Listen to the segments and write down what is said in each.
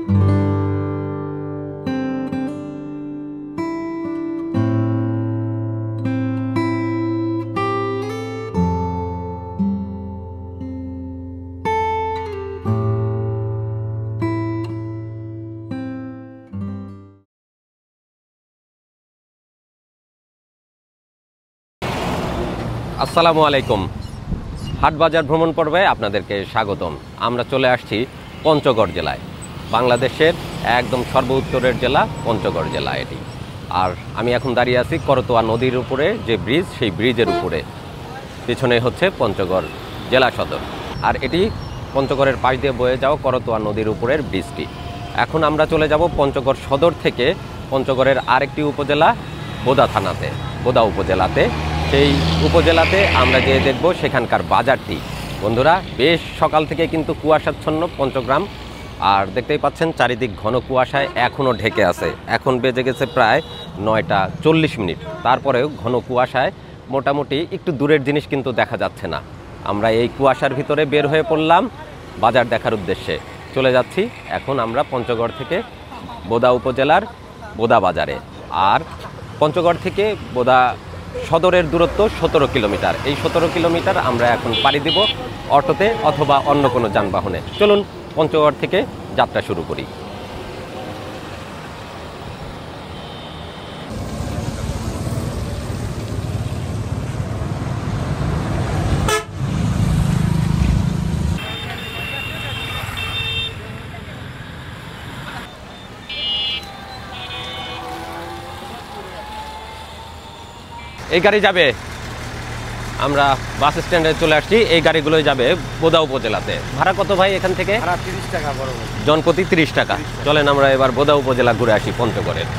আসসালামু আলাইকুম। হাটবাজার ভ্রমণ পর্বে আপনাদেরকে স্বাগতম। আমরা চলে আসছি পঞ্চগড় জেলায়, বাংলাদেশের একদম সর্বোত্তরের জেলা পঞ্চগড় জেলা এটি। আর আমি এখন দাঁড়িয়ে আছি করতোয়া নদীর উপরে যে ব্রিজ, সেই ব্রিজের উপরে। পিছনে হচ্ছে পঞ্চগড় জেলা সদর, আর এটি পঞ্চগড়ের পাশ দিয়ে বয়ে যাওয়া করতোয়া নদীর উপরের ব্রিজটি। এখন আমরা চলে যাব পঞ্চগড় সদর থেকে পঞ্চগড়ের আরেকটি উপজেলা বোদা থানাতে, বোদা উপজেলাতে। সেই উপজেলাতে আমরা গিয়ে দেখব সেখানকার বাজারটি। বন্ধুরা, বেশ সকাল থেকে কিন্তু কুয়াশাচ্ছন্ন পঞ্চগ্রাম, আর দেখতেই পাচ্ছেন চারিদিক ঘন কুয়াশায় এখনও ঢেকে আছে। এখন বেজে গেছে প্রায় 9টা 40 মিনিট, তারপরেও ঘন কুয়াশায় মোটামুটি একটু দূরের জিনিস কিন্তু দেখা যাচ্ছে না। আমরা এই কুয়াশার ভিতরে বের হয়ে পড়লাম বাজার দেখার উদ্দেশ্যে। চলে যাচ্ছি এখন আমরা পঞ্চগড় থেকে বোদা উপজেলার বোদা বাজারে। আর পঞ্চগড় থেকে বোদা সদরের দূরত্ব 17 কিলোমিটার। এই 17 কিলোমিটার আমরা এখন পাড়ি দিব অটোতে অথবা অন্য কোনো যানবাহনে। চলুন পঞ্চগড় থেকে যাত্রা শুরু করি। এই গাড়ি যাবে, আমরা বাস স্ট্যান্ডে চলে আসছি। এই গাড়িগুলোই যাবে বোদা উপজেলাতে। ভাড়া কত ভাই এখান থেকে? 30 টাকা, জনপ্রতি 30 টাকা। চলেন আমরা এবার বোদা উপজেলা ঘুরে আসি পঞ্চগড়ের।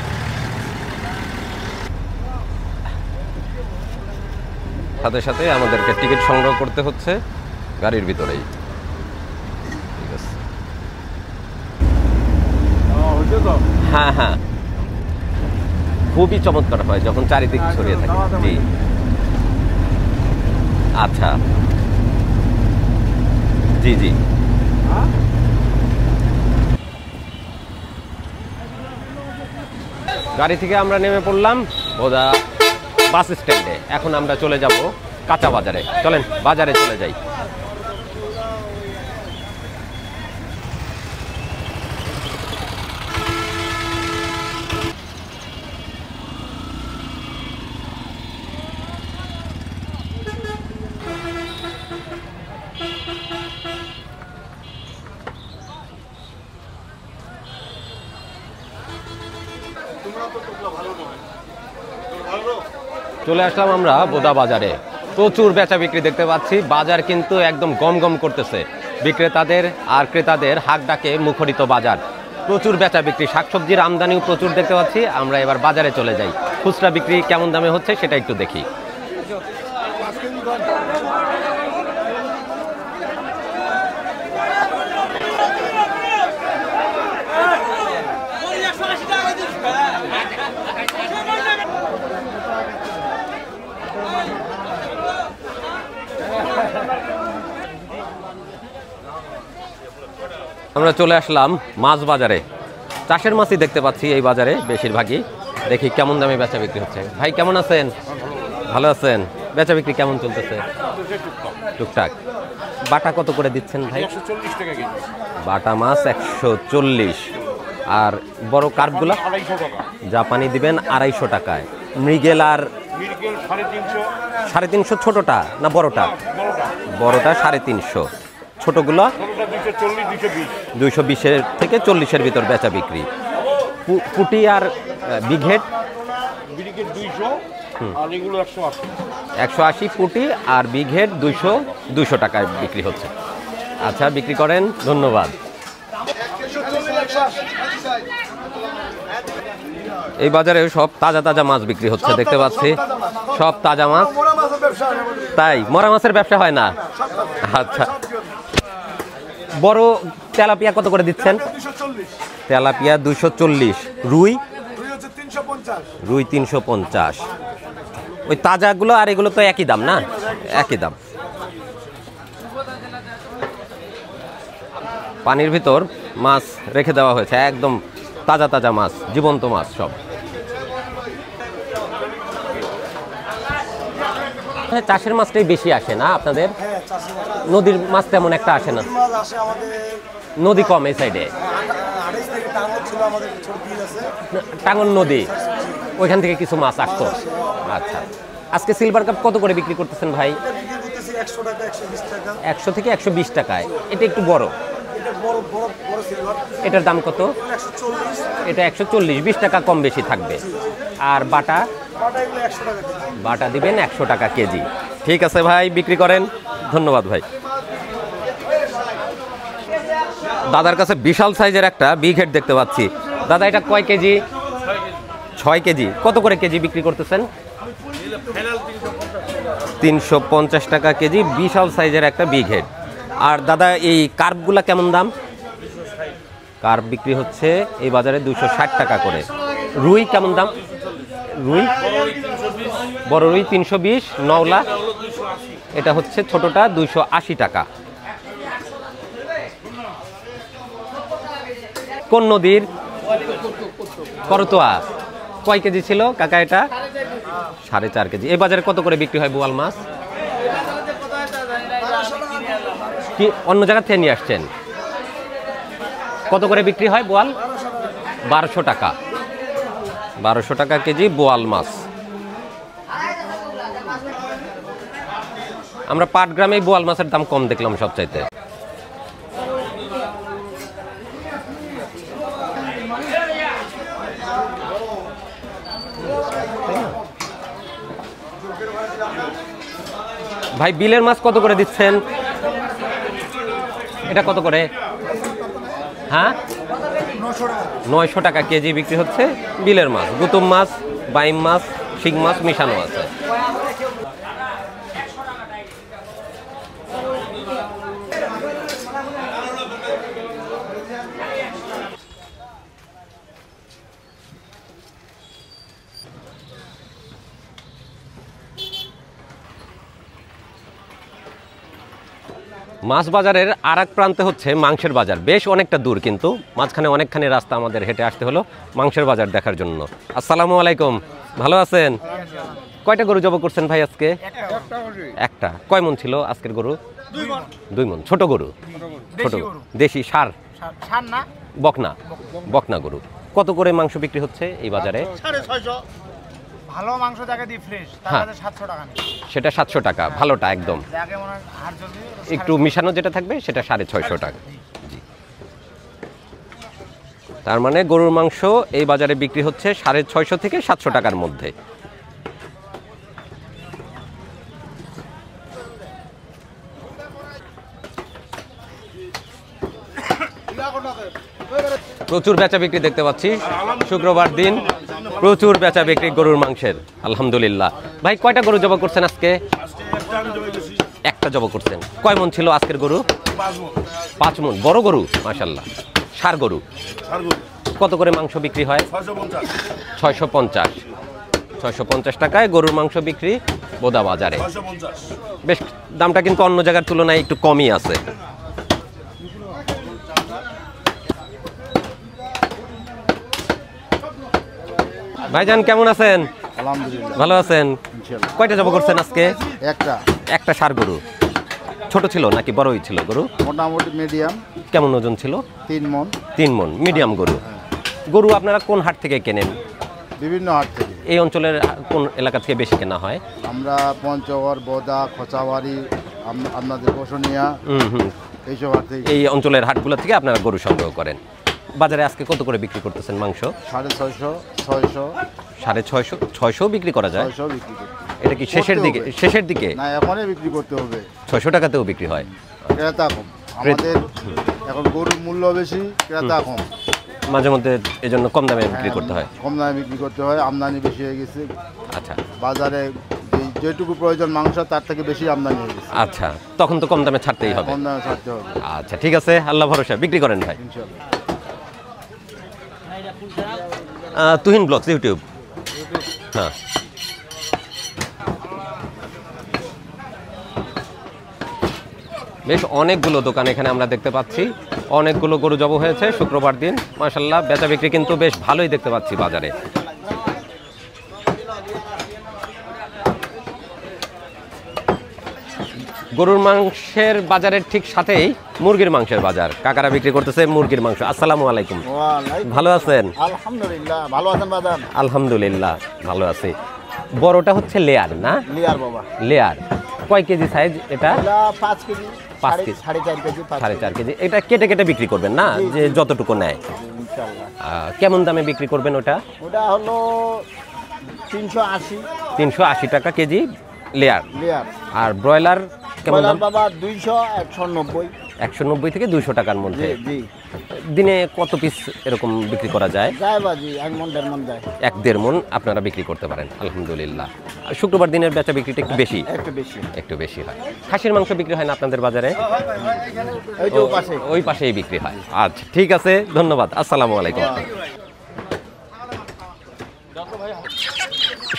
সাথে সাথে আমাদেরকে টিকিট সংগ্রহ করতে হচ্ছে গাড়ির ভিতরেই। ঠিক আছে, হ্যাঁ হ্যাঁ, খুবই চমৎকার হয় যখন চারিদিক ছড়িয়ে থাকে। জি আচ্ছা, জি জি। গাড়ি থেকে আমরা নেমে পড়লাম বোদা বাস স্ট্যান্ডে। এখন আমরা চলে যাব কাঁচা বাজারে। চলেন বাজারে চলে যাই। চলে আসলাম আমরা বোদা বাজারে। প্রচুর বেচা বিক্রি দেখতে পাচ্ছি। বাজার কিন্তু একদম গমগম করতেছে। বিক্রেতাদের আর ক্রেতাদের হাক ডাকে মুখরিত বাজার। প্রচুর বেচা বিক্রি, শাকসবজির আমদানিও প্রচুর দেখতে পাচ্ছি। আমরা এবার বাজারে চলে যাই। খুচরা বিক্রি কেমন দামে হচ্ছে সেটা একটু দেখি। আমরা চলে আসলাম মাছ বাজারে। চাষের মাছই দেখতে পাচ্ছি এই বাজারে বেশিরভাগই। দেখি কেমন দামে বেচা বিক্রি হচ্ছে। ভাই কেমন আছেন? ভালো আছেন? বেচা বিক্রি কেমন চলতেছে? টুকটাক। বাটা কত করে দিচ্ছেন ভাই? 140 টাকা কেজি। বাটা মাছ 140। আর বড় কার্পগুলো? 250 টাকা। জাপানি দিবেন 250 টাকায়। মৃগেল আর মৃগেল 350। 350 ছোটটা না বড়টা? বড়টা 350। ছোটগুলো 220 থেকে 40-এর ভিতর বেচা বিক্রি। পুটি আর বিঘেট? 200 আর এগুলো 180। 180 পুটি আর বিঘেট 200 টাকায় বিক্রি হচ্ছে। আচ্ছা, বিক্রি করেন, ধন্যবাদ। এই বাজারে সব তাজা তাজা মাছ বিক্রি হচ্ছে দেখতে পাচ্ছি। সব তাজা মাছ। তাই মরা মাছের ব্যবসা হয় না? আচ্ছা, বড় তেলাপিয়া কত করে দিচ্ছেন? তেলাপিয়া 240। রুই? রুই 350। ওই তাজাগুলো আর এগুলো তো একই দাম না? একই দাম। পানির ভিতর মাছ রেখে দেওয়া হয়েছে, একদম তাজা তাজা মাছ, জীবন্ত মাছ সব। চাষের মাছটাই বেশি আসে না আপনাদের? নদীর মাছ তেমন একটা আসে না, নদী কম এই সাইডে। টাঙ্গন নদী, ওইখান থেকে কিছু মাছ আসতো। আচ্ছা, আজকে সিলভার কাপ কত করে বিক্রি করতেছেন ভাই? 100 থেকে 120 টাকায়। এটা একটু বড়, এটার দাম কত? এটা 140, 20 টাকা কম বেশি থাকবে। আর বাটা? বাটা দিবেন 100 টাকা কেজি। ঠিক আছে ভাই, বিক্রি করেন, ধন্যবাদ ভাই। দাদার কাছে বিশাল সাইজের একটা বিগ হেড দেখতে পাচ্ছি। দাদা এটা কয় কেজি? 6 কেজি। কত করে কেজি বিক্রি করতেছেন? 350 টাকা কেজি, বিশাল সাইজের একটা বিগ হেড। আর দাদা এই কার্পগুলা কেমন দাম? কার্প বিক্রি হচ্ছে এই বাজারে 260 টাকা করে। রুই কেমন দাম? রুই বড় রুই 320, নওলা এটা হচ্ছে ছোটটা 280 টাকা। কোন নদীর? করতোয়া। কয় কেজি ছিল কাকা এটা? 4.5 কেজি। এই বাজারে কত করে বিক্রি হয় বোয়াল মাছ? কি অন্য জায়গা থেকে নিয়ে আসছেন? কত করে বিক্রি হয় বোয়াল? 1200 টাকা। 1200 টাকা কেজি বোয়াল মাছ। আমরা পাটগ্রামে বোয়াল মাছের দাম কম দেখলাম সবচাইতে। ভাই বিলের মাছ কত করে দিচ্ছেন? এটা কত করে? হ্যাঁ, 900 টাকা কেজি বিক্রি হচ্ছে বিলের মাছ। গুতুম মাছ, বাইম মাছ, শিং মাছ মিশানো আছে। মাছ বাজারের আর এক প্রান্তে হচ্ছে মাংসের বাজার। বেশ অনেকটা দূর, কিন্তু মাঝখানে অনেকখানি রাস্তা আমাদের হেঁটে আসতে হলো মাংসের বাজার দেখার জন্য। আসসালামু আলাইকুম, ভালো আছেন? কয়টা গরু জবাই করছেন ভাই আজকে? একটা। কয় মন ছিল আজকের গরু? 2 মন। ছোট গরু? ছোট দেশি সার? বকনা? বকনা গরু। কত করে মাংস বিক্রি হচ্ছে এই বাজারে? 650। ভালো মাংস জায়গা দিয়ে ফ্রেশ, তাহলে 700 টাকা নেই। সেটা 700 টাকা, ভালোটা একদম। জায়গা মনে হাড় যদি একটু মিশানো যেটা থাকবে সেটা 650 টাকা। জি, তার মানে গরুর মাংস এই বাজারে বিক্রি হচ্ছে 650 থেকে 700 টাকার মধ্যে। প্রচুর বেচা বিক্রি দেখতে পাচ্ছি, শুক্রবার দিন প্রচুর বেচা বিক্রি গরুর মাংসের, আলহামদুলিল্লাহ। ভাই কয়টা গরু জবাই করছেন আজকে? একটা জবাই করছেন। কয় মন ছিল আজকের গরু? 5 মন। বড় গরু মাশাআল্লাহ। ষাঁড় গরু কত করে মাংস বিক্রি হয়? 650। 650 টাকায় গরুর মাংস বিক্রি বোদা বাজারে। বেশ, দামটা কিন্তু অন্য জায়গার তুলনায় একটু কমই আছে। ভাইজান কেমন আছেন? আলহামদুলিল্লাহ, ভালো আছেন? কয়টা জবাই করছেন আজকে? একটা ষাঁড় গরু। ছোট ছিল নাকি বড়ই ছিল গরু? মোটামুটি মিডিয়াম। কেমন ওজন ছিল? 3 মণ। 3 মণ, মিডিয়াম গরু। গরু আপনারা কোন হাট থেকে কেনেন? বিভিন্ন হাট থেকে। এই অঞ্চলের কোন এলাকা থেকে বেশি কেনা হয়? আমরা পঞ্চগড়, বোদা, খোঁচাবাড়ি, আপনাদের বসুনিয়া, এইসব হাট থেকে। এই অঞ্চলের হাটগুলো থেকে আপনারা গরু সংগ্রহ করেন। বাজারে আজকে কত করে বিক্রি করতেছেন মাংস? 650, 600। 650, 600 বিক্রি করা যায়? 600 বিক্রি করতে। এটা কি শেষের দিকে? শেষের দিকে না, এখনই বিক্রি করতে হবে। 600 টাকাতেও বিক্রি হয়? ক্রেতা কম আমাদের, এখন গরুর মূল্য বেশি, ক্রেতা কম। মাঝে মধ্যে এই জন্য কম দামে বিক্রি করতে হয়। কম দামে বিক্রি করতে হয়, আমদানি বেশি হয়ে গেছে। আচ্ছা, বাজারে যেটুকু প্রয়োজন মাংস তার থেকে বেশি আমদানি হয়ে গেছে। আচ্ছা, তখন তো কম দামে ছাড়তেই হবে। কম দামে ছাড়তে হবে। আচ্ছা ঠিক আছে, আল্লাহ ভরসা, বিক্রি করেন ভাই। ইনশাআল্লাহ। Tuhin blogs YouTube. হ্যাঁ, বেশ অনেকগুলো দোকান এখানে আমরা দেখতে পাচ্ছি, অনেকগুলো গরু জব হয়েছে শুক্রবার দিন। মাশাআল্লাহ বেচা বিক্রি কিন্তু বেশ ভালোই দেখতে পাচ্ছি বাজারে। গরুর মাংসের বাজারের ঠিক সাথেই মুরগির মাংসের বাজার। কাকারা বিক্রি করতেছে মুরগির মাংস। আসসালামু আলাইকুম, ভালো আছেন? আলহামদুলিল্লাহ ভালো আছেন বাজার? আলহামদুলিল্লাহ ভালো আছি। বড়টা হচ্ছে লেয়ার না? লিয়ার বাবা। লেয়ার কয় কেজি সাইজ এটা? 5 কেজি, 5 কেজি, 4.5 কেজি, 4.5 কেজি। এটা কেটে কেটে বিক্রি করবেন না, যে যতটুকু নেয়? ইনশাআল্লাহ। কেমন দামে বিক্রি করবেন ওটা? ওটা হলো 380 380 টাকা কেজি লেয়ার। লিয়ার। আর ব্রয়লার কেমন দাম? বাবা 200, 190। 190 থেকে 200 টাকার মধ্যে। জি। দিনে কত পিস এরকম বিক্রি করা যায়? যায় বাজি 1 মণ 1.5 মণ যায়। 1-1.5 মণ আপনারা বিক্রি করতে পারেন আলহামদুলিল্লাহ। আর শুক্রবার দিনের বেচা বিক্রিটা একটু বেশি, একটু বেশি হয়। খাসির মাংস বিক্রি হয় না আপনাদের বাজারে? ওই পাশেই বিক্রি হয়। আচ্ছা ঠিক আছে, ধন্যবাদ। আসসালামু আলাইকুম।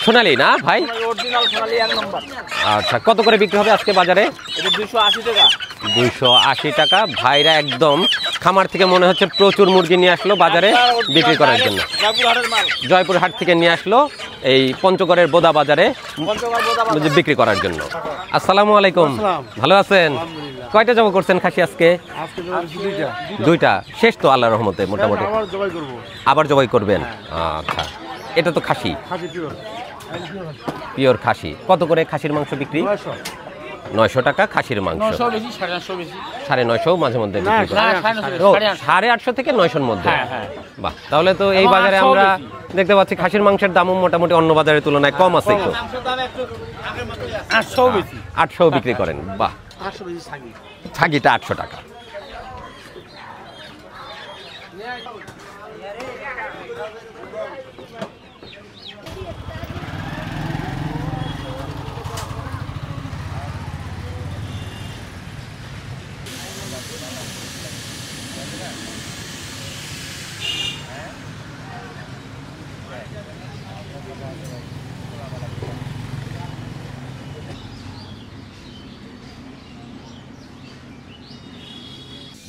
সোনালী না ভাই? অরিজিনাল সোনালী 1 নম্বর। আচ্ছা কত করে বিক্রি হবে আজকে বাজারে? এটা 280 টাকা। 280 টাকা। ভাইরা একদম খামার থেকে মনে হচ্ছে প্রচুর মুরগি নিয়ে আসলো বাজারে বিক্রি করার জন্য। জয়পুরহাট থেকে নিয়ে আসলো এই পঞ্চগড়ের বোদা বাজারে বিক্রি করার জন্য। আসসালামু আলাইকুম, ভালো আছেন? কয়টা জব করছেন খাসি আজকে? দুইটা। শেষ তো আল্লাহর রহমতে মোটামুটি? আবার জবাই করবেন? আচ্ছা, এটা তো খাসি, পিওর খাসি। কত করে খাসির মাংস বিক্রি? 900 টাকা খাসির মাংস। 950 মাঝে মধ্যে বিক্রি করে। 850 থেকে 900-র মধ্যে। বাহ, তাহলে তো এই বাজারে আমরা দেখতে পাচ্ছি খাসির মাংসের দামও মোটামুটি অন্য বাজারের তুলনায় কম আছে একটু। 800 বিক্রি করেন? বাহ, ছাগিটা 800 টাকা।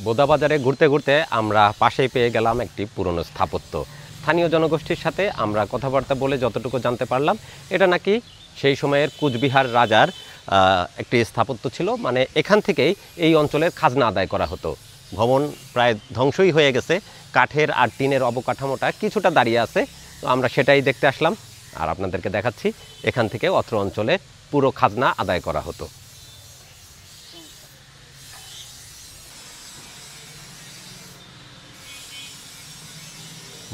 বোদা বাজারে ঘুরতে ঘুরতে আমরা পাশেই পেয়ে গেলাম একটি পুরনো স্থাপত্য। স্থানীয় জনগোষ্ঠীর সাথে আমরা কথাবার্তা বলে যতটুকু জানতে পারলাম, এটা নাকি সেই সময়ের কুচবিহার রাজার একটি স্থাপত্য ছিল। মানে এখান থেকেই এই অঞ্চলের খাজনা আদায় করা হতো। ভবন প্রায় ধ্বংসই হয়ে গেছে, কাঠের আর টিনের অবকাঠামোটা কিছুটা দাঁড়িয়ে আছে। তো আমরা সেটাই দেখতে আসলাম আর আপনাদেরকে দেখাচ্ছি এখান থেকে অত্র অঞ্চলে পুরো খাজনা আদায় করা হতো।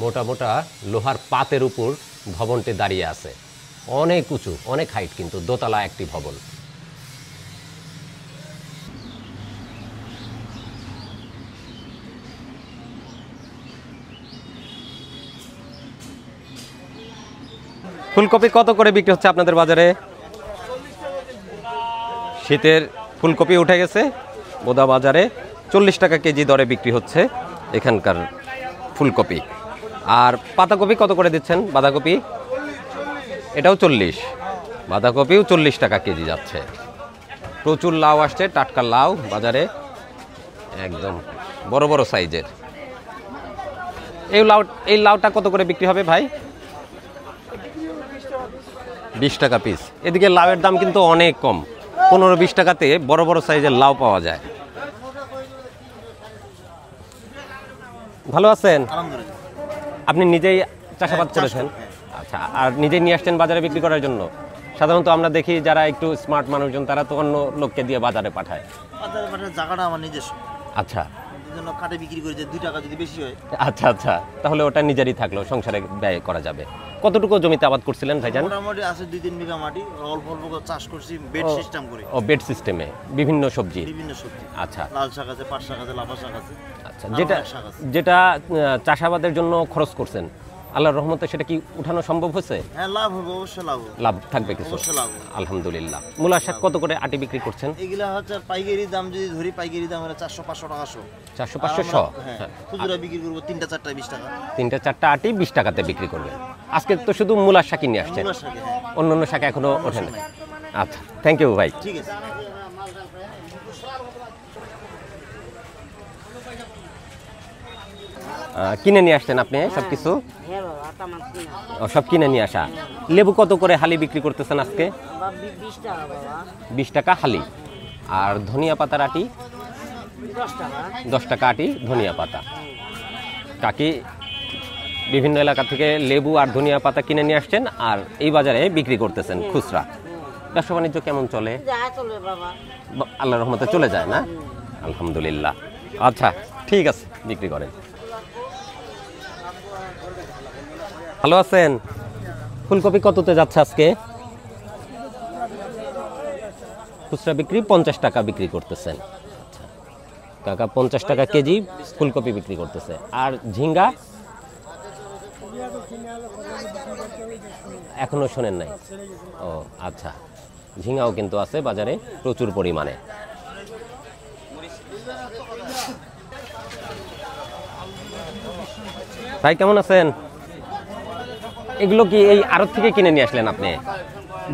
মোটা মোটা লোহার পাতের উপর ভবনটি দাঁড়িয়ে আছে। অনেক উঁচু, অনেক হাইট, কিন্তু দোতলা একটি ভবন। ফুলকপি কত করে বিক্রি হচ্ছে আপনাদের বাজারে? শীতের ফুলকপি উঠে গেছে বোদা বাজারে। 40 টাকা কেজি দরে বিক্রি হচ্ছে এখানকার ফুলকপি। আর পাতাকপি কত করে দিচ্ছেন? বাঁধাকপি এটাও 40। বাঁধাকপিও 40 টাকা কেজি যাচ্ছে। প্রচুর লাউ আসছে, টাটকা লাউ বাজারে, একদম বড় বড় সাইজের। এই লাউটা কত করে বিক্রি হবে ভাই? 20 টাকা পিস। এদিকে লাউয়ের দাম কিন্তু অনেক কম, 15-20 টাকাতে বড় বড় সাইজের লাউ পাওয়া যায়। ভালো আছেন? আপনি নিজেই চাষাবাদ করেছেন? আচ্ছা, আর নিজেই নিয়ে আসছেন বাজারে বিক্রি করার জন্য? সাধারণত আমরা দেখি যারা একটু স্মার্ট মানুষজন তারা তো অন্য লোককে দিয়ে বাজারে পাঠায়। জায়গাটা আমার নিজস্ব। আচ্ছা, কাটে বিক্রি করে যে 2 টাকা যদি বেশি হয়। আচ্ছা আচ্ছা, তাহলে ওটা নিজেরই থাকলো, সংসারে ব্যয় করা যাবে। কতটুকু জমিতে আবাদ করছিলেন ভাইজান? মোটামুটি আছে 2-3 বিঘা মাটি, অল্প অল্প চাষ করছি বেড সিস্টেম করে। ও, বেড সিস্টেমে বিভিন্ন সবজি। আচ্ছা, লাল শাক আছে, পাট শাক আছে, লাফা শাক আছে। আচ্ছা, যেটা চাষাবাদের জন্য খরচ করছেন, আল্লাহর রহমতে সেটা কি উঠানো সম্ভব হয়েছে? হ্যাঁ, লাভ হবে, অবশ্যই লাভ হবে। লাভ থাকবে কিছু? অবশ্যই লাভ হবে, আলহামদুলিল্লাহ। মূলা শাক কত করে আটি বিক্রি করছেন? এগুলা হচ্ছে পাইকারি দাম, যদি ধরি পাইকারি দাম হলো 400-500 টাকা শো। 400-500? হ্যাঁ, খুচরা বিক্রি করব 3টা-4টা 20 টাকা। 3টা-4টা আটি 20 টাকাতে বিক্রি করবেন। আজকে তো শুধু মূলার শাকই নিয়ে আসছেন, অন্য শাক এখনো ওঠে না। আচ্ছা, থ্যাংক ইউ ভাই। ঠিক আছে। কিনে নিয়ে আসছেন আপনি সব কিছু? হ্যাঁ বাবা, আটা মাছ কিনা। ও, সব কিনে নিয়ে আসা। লেবু কত করে হালি বিক্রি করতেছেন আজকে? বাবা 20 টাকা বাবা। 20 টাকা হালি। আর ধনিয়া পাতার আটি? 10 টাকা। 10 টাকা আটি ধনিয়া পাতা। কাকি বিভিন্ন এলাকা থেকে লেবু আর ধনিয়া পাতা কিনে নিয়ে আসছেন আর এই বাজারে বিক্রি করতেছেন খুচরা। ব্যবসা বাণিজ্য কেমন চলে? যা চলে বাবা। আল্লাহর রহমতে চলে যায় না? আলহামদুলিল্লাহ। আচ্ছা ঠিক আছে, বিক্রি করেন। ভালো আছেন? ফুলকপি কততে যাচ্ছে আজকে? খুচরা বিক্রি 50 টাকা বিক্রি করতেছেন। আচ্ছা, কাকা 50 টাকা কেজি ফুলকপি বিক্রি করতেছে। আর ঝিঙ্গা এখনো শোনেন নাই? ও আচ্ছা, ঝিঙ্গাও কিন্তু আছে বাজারে প্রচুর পরিমাণে। ভাই কেমন আছেন? এগুলো কি এই আড়ত থেকে কিনে নিয়ে আসলেন আপনি?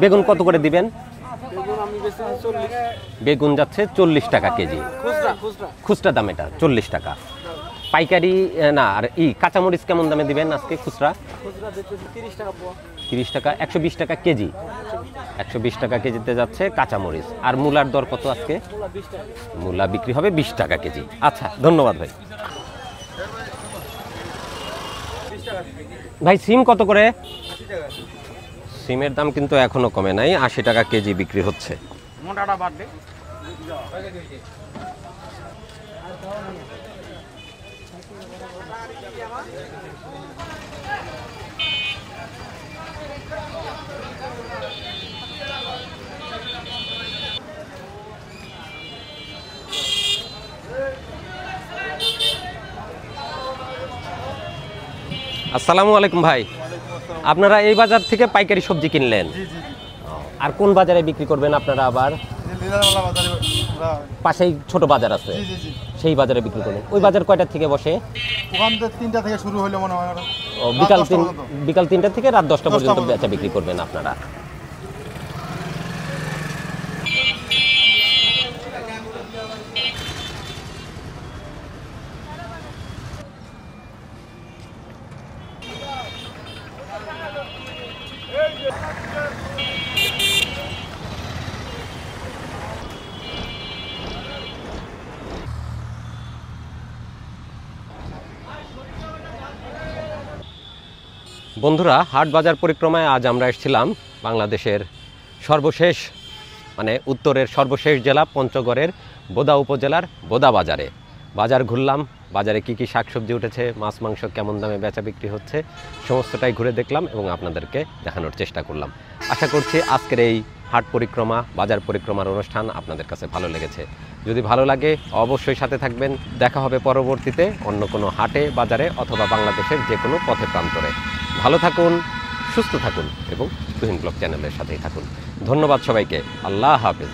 বেগুন কত করে দিবেন? বেগুন যাচ্ছে 40 টাকা কেজি। খুচরা দাম এটা 40 টাকা। পাইকারি না, আর কাঁচামরিচ কেমন দামে দিবেন আজকে খুচরা? 30 টাকা। 120 টাকা কেজি। 120 টাকা কেজিতে যাচ্ছে কাঁচামরিচ। আর মূলার দর কত আজকে? মূলা বিক্রি হবে 20 টাকা কেজি। আচ্ছা, ধন্যবাদ ভাই। ভাই সিম কত করে? সিমের দাম কিন্তু এখনো কমে নাই, 80 টাকা কেজি বিক্রি হচ্ছে। মোটাটা বাড়বে। আসসালামু আলাইকুম ভাই। আপনারা এই বাজার থেকে পাইকারি সবজি কিনলেন? আর কোন বাজারে বিক্রি করবেন আপনারা আবার? পাশেই ছোট বাজার আছে, সেই বাজারে বিক্রি করবেন। ওই বাজার কয়টা থেকে বসে? ওখান থেকে 3টা থেকে শুরু হলো মনে হয়। ও, বিকাল 3টা থেকে রাত 10টা পর্যন্ত বেচা বিক্রি করবেন আপনারা। বন্ধুরা, হাট বাজার পরিক্রমায় আজ আমরা এসেছিলাম বাংলাদেশের সর্বশেষ উত্তরের সর্বশেষ জেলা পঞ্চগড়ের বোদা উপজেলার বোদা বাজারে। বাজার ঘুরলাম, বাজারে কি কি শাকসবজি উঠেছে, মাছ মাংস কেমন দামে বেচা বিক্রি হচ্ছে, সমস্তটাই ঘুরে দেখলাম এবং আপনাদেরকে দেখানোর চেষ্টা করলাম। আশা করছি আজকের এই হাট পরিক্রমা, বাজার পরিক্রমার অনুষ্ঠান আপনাদের কাছে ভালো লেগেছে। যদি ভালো লাগে অবশ্যই সাথে থাকবেন। দেখা হবে পরবর্তীতে অন্য কোনো হাটে, বাজারে অথবা বাংলাদেশের যে কোনো পথে প্রান্তরে। ভালো থাকুন, সুস্থ থাকুন এবং তুহিন ব্লগ চ্যানেলের সাথেই থাকুন। ধন্যবাদ সবাইকে। আল্লাহ হাফেজ।